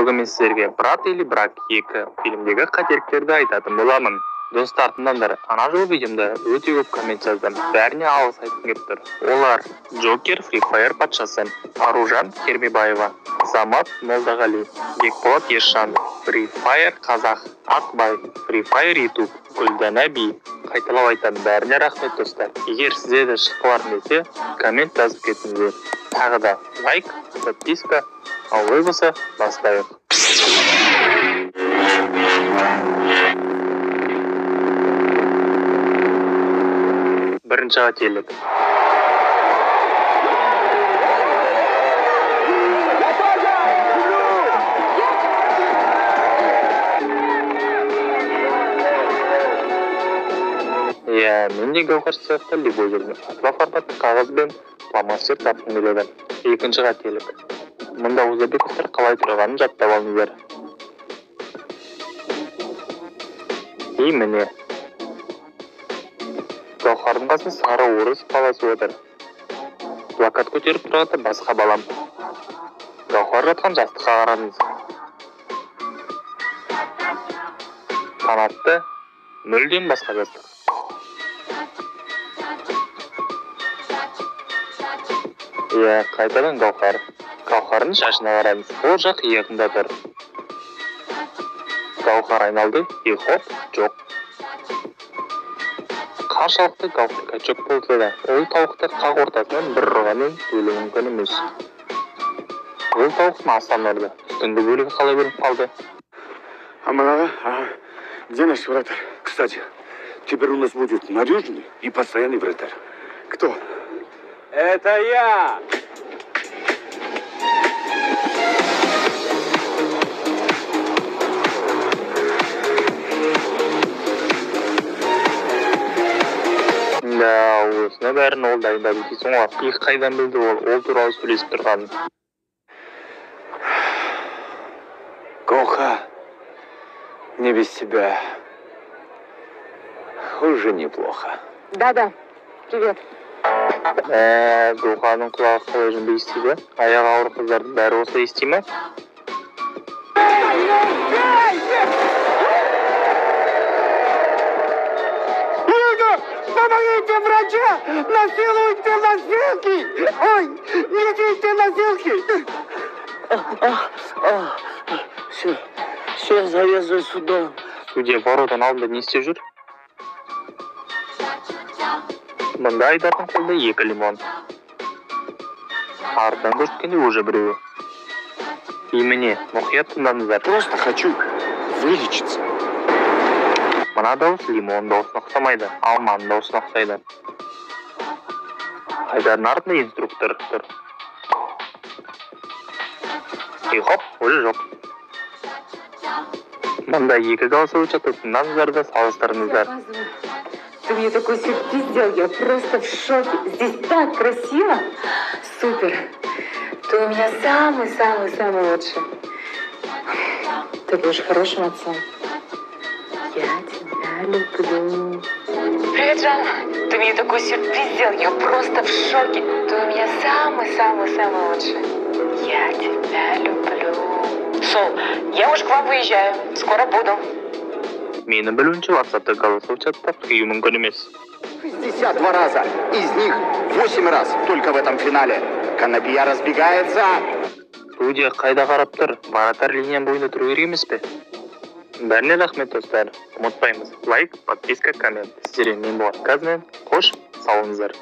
Бүгін мен сіздерге брат или брак 2 фильмдегі қателіктерді айтатын боламын. Достар, тыңдаңдар, ана жолы видеомда өте көп коммент жаздым. Бәріне алғыс айтқым келіп тұр. Олар: Джокер, Free Fire патшасы, Аружан Кермебаева, Замат Молдағали, Бекболат Ешан, Free Fire Қазақ, Ақбай, Free Fire YouTube, Гүлдана Би. Қайталап айтамын, бәріне рахмет достар. Егер сізде де шыққыларың келсе, коммент жазып кетіңіздер. Тағы да лайк, подписка, ал ой болса бастайық. Бірінші қателік. Мен де Гаухар сияқты любой жерден фотоға форматты қағаз бен фломастер тапқым келеді. Екінші қателік. Мұнда узбектер қалай тұрғанын жаттап алыңыздар. Міне. Гаухардың қасын сары орыс баласы отыр. Плакат көтеріп тұрғанда басқа балам. Гаухар жатқан жастыққа қараңыз. Қанатты мүлдем басқа жастық. Қайтадан Гаухар. Гаухардың шашына қараңыз. Ол жақ иығында тұр. Гаухар айналды, хоп, жоқ. Қаншалықты Гаухар жоқ болса да, ол тауықты қақ ортасынан бір ұрғанмен өлуі мүмкін емес. Ол тауықтың астан ұрды. Үстіңгі бөлігі қалай бөлініп қалды? Где наш вратарь? Кстати, теперь у нас будет надежный и постоянный вратарь. Кто? Это я! Да, осыны бәрін ол дайындады дейсің ғой. Иық қайдан білді ол туралы сөйлесіп тұрғанын. Гоха, не без тебя уже неплохо. Да, привет. Гоханың құлағы қалай жынды естиді? Аяғы ауыр қыздардың бәрі осылай ести ме? Помогите, врача! Насилуйте носилки! Ой, несите носилки! Все завязывай сюда. Судья воротын алдында не істеп жүр? Мұнда айдардың қолда 2 лимон. Артынан көрсеткенде уже біреуі. Міне, мұқият тыңдаңыздар. Просто хочу вылечиться. Мына дауыс лимон дауысын ұқсамайды, алманың дауысын ұқсайды. Айдардың артында инструктор тұр. Хоп, уже жоқ. Мұнда 2 голосовой чаты тыңдаңыздар да салыстырыңыздар. Ты мне такой сюрприз сделал, я просто в шоке. Здесь так красиво. Супер. Ты у меня самый лучший. Ты будешь хорошим отцом. Я тебя люблю. Привет, Жан. Ты мне такой сюрприз сделал, я просто в шоке. Ты у меня самый лучший. Я тебя люблю. Сол, я уже к вам выезжаю. Скоро буду. Мені білуінше WhatsApp-та голосовой чатта қию мүмкін емес. 62 раза. Из них 8 раз только в этом финале. Конопия разбегается. Студия қайда қарап тұр? Вратарь линияның бойында тұру керек емес пе? Бәріне рахмет достар. Ұмытпаймыз. Лайк, подписка, коммент. Сіздермен мен Болат Казмен. Қош, сау болыңыздар.